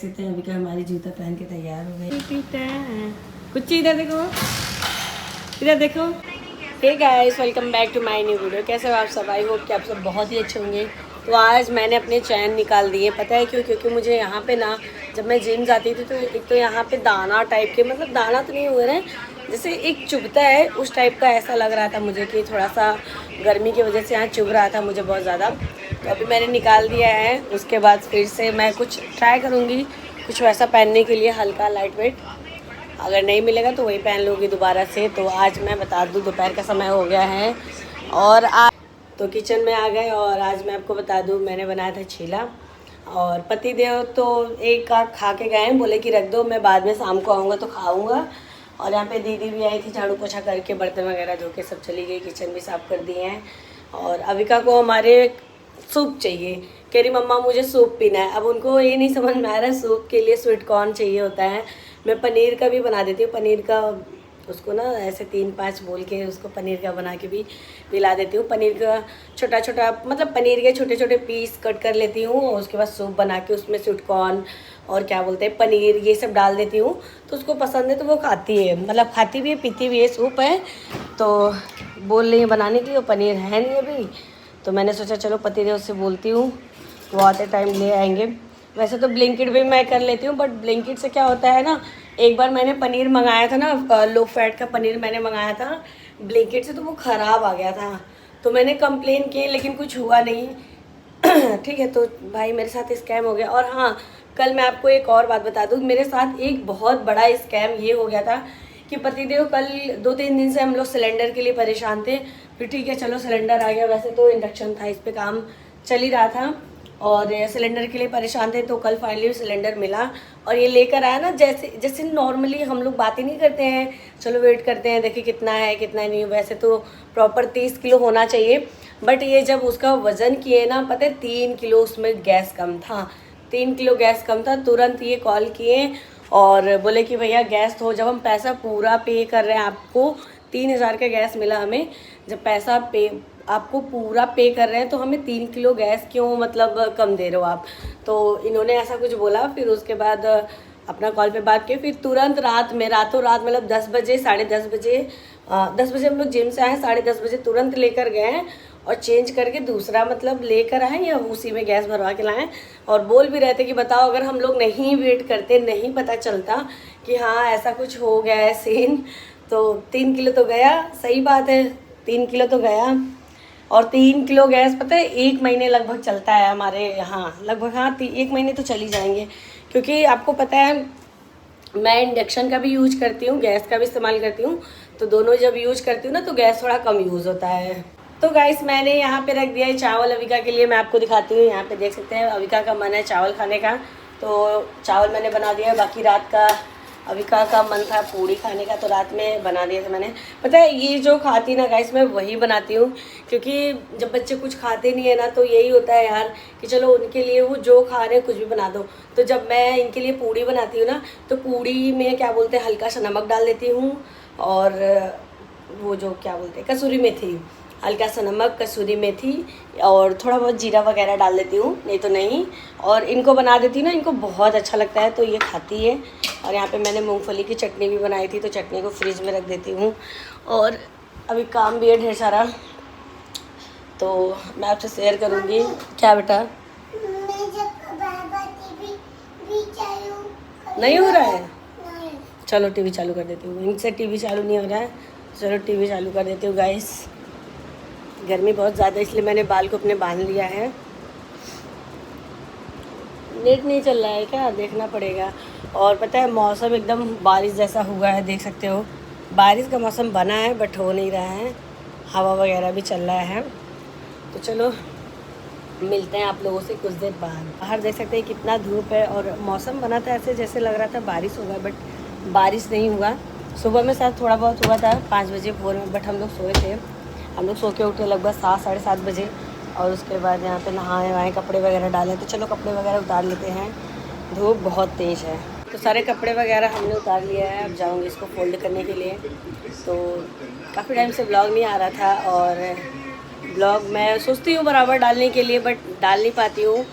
अभी का हमारी जूता पहन के तैयार हो गई। कुछ इधर देखो, इधर देखो। Hey guys, welcome back to my new video. कैसे हो आप सब? आई होप कि आप सब बहुत ही अच्छे होंगे। तो आज मैंने अपने चैन निकाल दिए। पता है क्यों? क्योंकि मुझे यहाँ पे ना, जब मैं जिम जाती थी तो एक तो यहाँ पे दाना टाइप के, मतलब दाना तो नहीं हुए रहे, जैसे एक चुभता है उस टाइप का ऐसा लग रहा था मुझे कि थोड़ा सा गर्मी की वजह से यहाँ चुभ रहा था मुझे बहुत ज़्यादा। तो अभी मैंने निकाल दिया है। उसके बाद फिर से मैं कुछ ट्राई करूँगी, कुछ वैसा पहनने के लिए, हल्का लाइट वेट। अगर नहीं मिलेगा तो वही पहन लूँगी दोबारा से। तो आज मैं बता दूँ, दोपहर का समय हो गया है और आज तो किचन में आ गए। और आज मैं आपको बता दूँ, मैंने बनाया था चीला। और पति देव तो एक का खा के गए हैं, बोले कि रख दो, मैं बाद में शाम को आऊँगा तो खाऊँगा। और यहाँ पे दीदी भी आई थी, झाड़ू पोछा करके बर्तन वगैरह धो के सब चली गई, किचन भी साफ़ कर दिए हैं। और अविका को हमारे सूप चाहिए, कह रही मम्मा मुझे सूप पीना है। अब उनको ये नहीं समझ में आ रहा है सूप के लिए स्वीट कॉर्न चाहिए होता है। मैं पनीर का भी बना देती हूँ, पनीर का उसको ना ऐसे 3-5 बोल के उसको पनीर का बना के भी पिला देती हूँ। पनीर का छोटा छोटा, मतलब पनीर के छोटे छोटे पीस कट कर लेती हूँ और उसके बाद सूप बना के उसमें स्वीट कॉर्न और क्या बोलते हैं पनीर ये सब डाल देती हूँ। तो उसको पसंद है तो वो खाती है, मतलब खाती भी है पीती भी है। सूप है तो बोल रही है बनाने की, वो पनीर है नहीं अभी। तो मैंने सोचा चलो पतिदेव से बोलती हूँ, वो आते टाइम ले आएंगे। वैसे तो ब्लिंकिट भी मैं कर लेती हूँ, बट ब्लिंकिट से क्या होता है ना, एक बार मैंने पनीर मंगाया था ना, लो फैट का पनीर मैंने मंगाया था ब्लिंकिट से, तो वो ख़राब आ गया था। तो मैंने कंप्लेन की लेकिन कुछ हुआ नहीं। ठीक है, तो भाई मेरे साथ स्कैम हो गया। और हाँ, कल मैं आपको एक और बात बता दूँ, मेरे साथ एक बहुत बड़ा स्कैम ये हो गया था कि पतिदेव कल 2-3 दिन से हम लोग सिलेंडर के लिए परेशान थे। फिर ठीक है चलो सिलेंडर आ गया, वैसे तो इंडक्शन था, इस पे काम चल ही रहा था और सिलेंडर के लिए परेशान थे। तो कल फाइनली सिलेंडर मिला और ये लेकर आया ना, जैसे जैसे नॉर्मली हम लोग बातें नहीं करते हैं, चलो वेट करते हैं देखिए कितना है कितना नहीं। वैसे तो प्रॉपर 30 किलो होना चाहिए, बट ये जब उसका वज़न किए ना, पता है 3 किलो उसमें गैस कम था, 3 किलो गैस कम था। तुरंत ये कॉल किए और बोले कि भैया गैस तो, जब हम पैसा पूरा पे कर रहे हैं, आपको 3000 का गैस मिला हमें, जब पैसा पे आपको पूरा पे कर रहे हैं तो हमें 3 किलो गैस क्यों मतलब कम दे रहे हो आप। तो इन्होंने ऐसा कुछ बोला। फिर उसके बाद अपना कॉल पे बात की, फिर तुरंत रात में, रातों रात, मतलब 10 बजे 10:30 बजे 10 बजे हम लोग जिम से आए, 10:30 बजे तुरंत लेकर गए और चेंज करके दूसरा मतलब लेकर आए या उसी में गैस भरवा के लाएँ। और बोल भी रहे थे कि बताओ अगर हम लोग नहीं वेट करते, नहीं पता चलता कि हाँ ऐसा कुछ हो गया है सीन, तो 3 किलो तो गया। सही बात है, 3 किलो तो गया। और 3 किलो गैस पता है 1 महीने लगभग चलता है हमारे यहाँ, लगभग। हाँ 1 महीने तो चल ही जाएंगे, क्योंकि आपको पता है मैं इंडक्शन का भी यूज करती हूँ, गैस का भी इस्तेमाल करती हूँ। तो दोनों जब यूज करती हूँ ना तो गैस थोड़ा कम यूज़ होता है। तो गाइस मैंने यहाँ पे रख दिया है चावल अविका के लिए। मैं आपको दिखाती हूँ, यहाँ पे देख सकते हैं अविका का मन है चावल खाने का, तो चावल मैंने बना दिया। बाकी रात का अविका का मन था पूड़ी खाने का, तो रात में बना दिया था मैंने। पता है ये जो खाती ना गाइस, मैं वही बनाती हूँ, क्योंकि जब बच्चे कुछ खाते नहीं है ना तो यही होता है यार कि चलो उनके लिए वो जो खा रहे हैं कुछ भी बना दो। तो जब मैं इनके लिए पूड़ी बनाती हूँ ना, तो पूड़ी में क्या बोलते हैं हल्का सा नमक डाल देती हूँ और वो जो क्या बोलते हैं कसूरी मेथी, हल्का सा नमक, कसूरी मेथी और थोड़ा बहुत जीरा वगैरह डाल देती हूँ, नहीं तो नहीं। और इनको बना देती हूँ ना, इनको बहुत अच्छा लगता है तो ये खाती है। और यहाँ पे मैंने मूंगफली की चटनी भी बनाई थी, तो चटनी को फ्रिज में रख देती हूँ। और अभी काम भी है ढेर सारा, तो मैं आपसे शेयर करूँगी। क्या बेटा नहीं हो रहा है? चलो टीवी चालू कर देती हूँ। इनसे टीवी चालू नहीं हो रहा है, चलो टीवी चालू कर देती हूँ। गाइस गर्मी बहुत ज़्यादा, इसलिए मैंने बाल को अपने बांध लिया है। नेट नहीं चल रहा है क्या, देखना पड़ेगा। और पता है मौसम एकदम बारिश जैसा हुआ है, देख सकते हो बारिश का मौसम बना है बट हो नहीं रहा है, हवा वगैरह भी चल रहा है। तो चलो मिलते हैं आप लोगों से कुछ देर बाद। बाहर देख सकते हैं कितना धूप है और मौसम बना था ऐसे जैसे लग रहा था बारिश होगा, बट बारिश नहीं हुआ। सुबह में शायद थोड़ा बहुत हुआ था 5 बजे भोर में, बट हम लोग सोए थे। हम लोग सो के उठे लगभग 7-7:30 बजे। और उसके बाद यहाँ पे नहाए वहाए, कपड़े वगैरह डाले। तो चलो कपड़े वगैरह उतार लेते हैं, धूप बहुत तेज़ है। तो सारे कपड़े वगैरह हमने उतार लिया है, अब जाऊँगी इसको फोल्ड करने के लिए। तो काफ़ी टाइम से ब्लॉग नहीं आ रहा था और ब्लॉग मैं सोचती हूँ बराबर डालने के लिए, बट डाल नहीं पाती हूँ,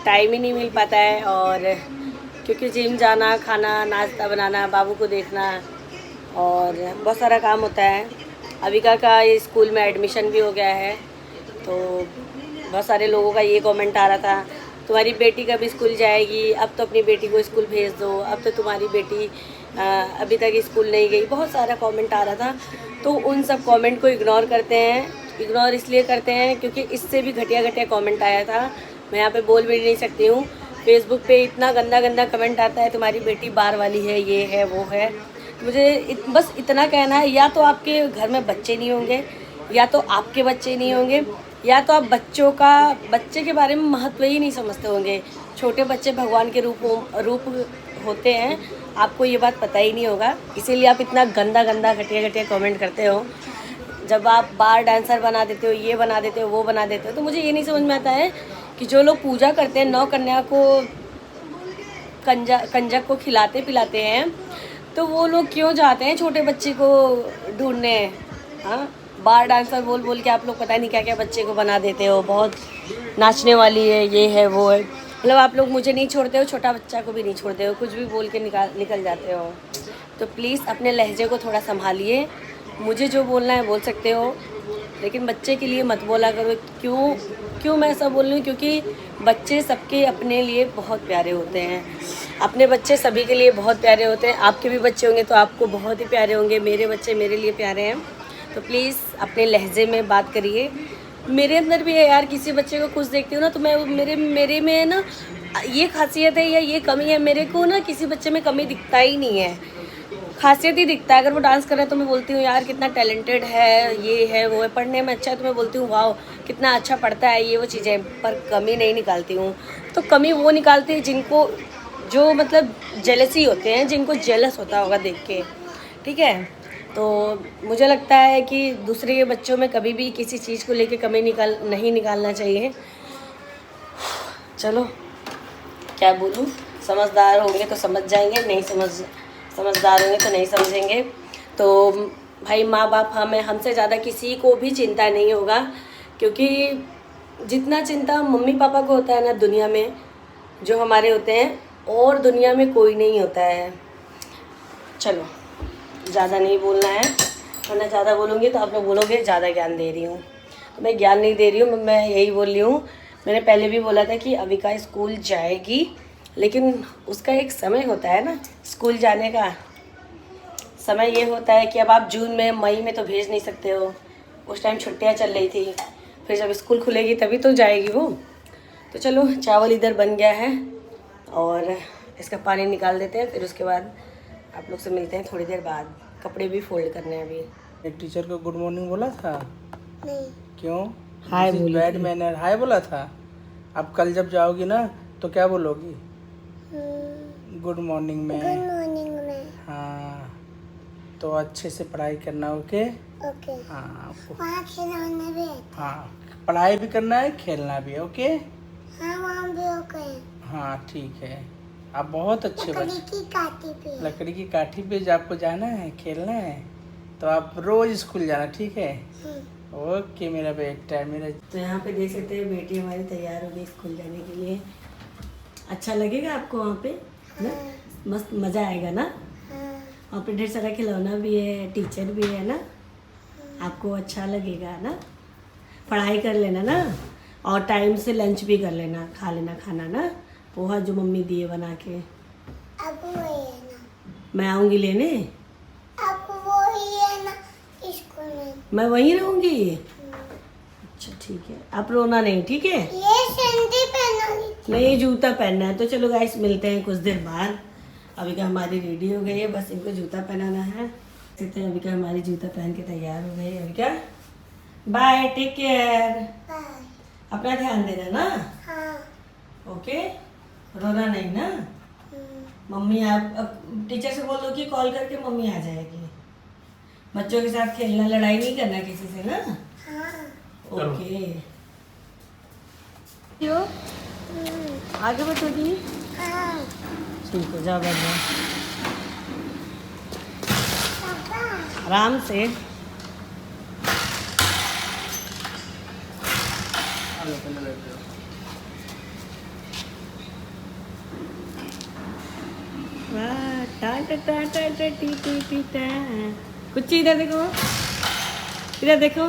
टाइम ही नहीं मिल पाता है। और क्योंकि जिम जाना, खाना, नाश्ता बनाना, बाबू को देखना और बहुत सारा काम होता है। अविका का ये स्कूल में एडमिशन भी हो गया है, तो बहुत सारे लोगों का ये कमेंट आ रहा था, तुम्हारी बेटी कब स्कूल जाएगी, अब तो अपनी बेटी को स्कूल भेज दो, अब तो तुम्हारी बेटी अभी तक स्कूल नहीं गई। बहुत सारा कमेंट आ रहा था, तो उन सब कमेंट को इग्नोर करते हैं। इग्नोर इसलिए करते हैं क्योंकि इससे भी घटिया घटिया कमेंट आया था, मैं यहाँ पे बोल भी नहीं सकती हूँ। फेसबुक पे इतना गंदा गंदा कमेंट आता है, तुम्हारी बेटी बार वाली है, ये है वो है। मुझे बस इतना कहना है, या तो आपके घर में बच्चे नहीं होंगे, या तो आपके बच्चे नहीं होंगे, या तो आप बच्चे के बारे में महत्व ही नहीं समझते होंगे। छोटे बच्चे भगवान के रूप होते हैं, आपको ये बात पता ही नहीं होगा, इसीलिए आप इतना गंदा गंदा घटिया घटिया कमेंट करते हो। जब आप बार डांसर बना देते हो, ये बना देते हो, वो बना देते हो, तो मुझे ये नहीं समझ में आता है कि जो लोग पूजा करते हैं, 9 कन्या को कंजक को खिलाते पिलाते हैं, तो वो लोग क्यों जाते हैं छोटे बच्चे को ढूंढने? हाँ, बार डांसर बोल बोल के आप लोग पता नहीं क्या क्या बच्चे को बना देते हो, बहुत नाचने वाली है, ये है वो है। मतलब आप लोग मुझे नहीं छोड़ते हो, छोटा बच्चा को भी नहीं छोड़ते हो, कुछ भी बोल के निकल जाते हो। तो प्लीज़ अपने लहजे को थोड़ा संभालिए। मुझे जो बोलना है बोल सकते हो, लेकिन बच्चे के लिए मत बोला करो। क्यों मैं ऐसा बोल रही हूँ? क्योंकि बच्चे सबके अपने लिए बहुत प्यारे होते हैं। अपने बच्चे सभी के लिए बहुत प्यारे होते हैं। आपके भी बच्चे होंगे तो आपको बहुत ही प्यारे होंगे। मेरे बच्चे मेरे लिए प्यारे हैं। तो प्लीज़ अपने लहजे में बात करिए। मेरे अंदर भी है यार, किसी बच्चे को खुश देखती हूँ ना, तो मैं मेरे में ना ये खासियत है या ये कमी है, मेरे को ना किसी बच्चे में कमी दिखता ही नहीं है, खासियत ही दिखता है। अगर वो डांस कर रहा है तो मैं बोलती हूँ यार कितना टैलेंटेड है, ये है वो है। पढ़ने में अच्छा है तो मैं बोलती हूँ वाह कितना अच्छा पढ़ता है, ये वो चीज़ें, पर कमी नहीं निकालती हूँ। तो कमी वो निकालती है जिनको, जो मतलब जेलसी होते हैं, जिनको जेलस होता होगा देख के, ठीक है। तो मुझे लगता है कि दूसरे के बच्चों में कभी भी किसी चीज़ को लेके कमी नहीं निकालना चाहिए। चलो क्या बोलूँ, समझदार होंगे तो समझ जाएंगे, नहीं समझदार होंगे तो नहीं समझेंगे। तो भाई माँ बाप हमसे ज़्यादा किसी को भी चिंता नहीं होगा, क्योंकि जितना चिंता मम्मी पापा को होता है ना दुनिया में, जो हमारे होते हैं, और दुनिया में कोई नहीं होता है। चलो ज़्यादा नहीं बोलना है, वरना ज़्यादा बोलूँगी तो आप लोग बोलोगे ज़्यादा ज्ञान दे रही हूँ। तो मैं ज्ञान नहीं दे रही हूँ, मैं यही बोल रही हूँ। मैंने पहले भी बोला था कि अविका स्कूल जाएगी, लेकिन उसका एक समय होता है ना, स्कूल जाने का समय ये होता है कि अब आप जून में, मई में तो भेज नहीं सकते हो, उस टाइम छुट्टियाँ चल रही थी। फिर जब स्कूल खुलेगी तभी तो जाएगी वो। तो चलो चावल इधर बन गया है और इसका पानी निकाल देते हैं, फिर उसके बाद आप लोग से मिलते हैं थोड़ी देर बाद। कपड़े भी फोल्ड करने हैं अभी। एक टीचर को गुड मॉर्निंग बोला था? नहीं। क्यों? हाय बोली बैड थी। मैनर हाय बोला था। अब कल जब जाओगी ना तो क्या बोलोगी? गुड मॉर्निंग में। गुड मॉर्निंग में। हाँ, तो अच्छे से पढ़ाई करना, ओके? ओके। हाँ वहाँ खिलौने भी है। हाँ, पढ़ाई भी करना है, खेलना भी, ओके? हाँ वहाँ भी ओके। हाँ ठीक है, आप बहुत अच्छे लकड़ी बच्चे। की काठी पे। लकड़ी की काठी पे जब आपको जाना है, खेलना है, तो आप रोज स्कूल जाना, ठीक है? ओके मेरा बेटा, मेरा। तो यहाँ पे देख सकते हैं बेटी हमारी तैयार हो गई स्कूल जाने के लिए। अच्छा लगेगा आपको वहाँ पे ना? मस्त मज़ा आएगा ना? वहाँ पे ढेर सारा खिलौना भी है, टीचर भी है ना, आपको अच्छा लगेगा ना? पढ़ाई कर लेना ना, और टाइम से लंच भी कर लेना, खा लेना खाना ना, पोहा जो मम्मी दिए बना के। अब वही है ना। मैं आऊँगी लेने, अब वही है ना स्कूल में। मैं वहीं रहूँगी। अच्छा ठीक है, आप रोना नहीं, ठीक है? ये सैंडल पहनोगी? नहीं, जूता पहनना है। तो चलो गाइस मिलते हैं कुछ देर बाद। अविका हमारी रेडी हो गई है, बस इनको जूता पहनाना है। देखते हैं, अविका हमारी जूता पहन के तैयार हो गई है। Avika bye, take care, bye. अपना ध्यान देना ना, हाँ। ओके? रोना नहीं ना। मम्मी आप अब टीचर से बोल दो कि कॉल करके मम्मी आ जाएगी। बच्चों के साथ खेलना, लड़ाई नहीं करना किसी से ना, हाँ। ओके? क्यों आगे बढ़ोगी? हाँ। ठीक है, जा बैठ जाओ पापा। आराम से। वाह टा टा टा टा टा टी टी टी टा। कुछ इधर देखो, इधर देखो।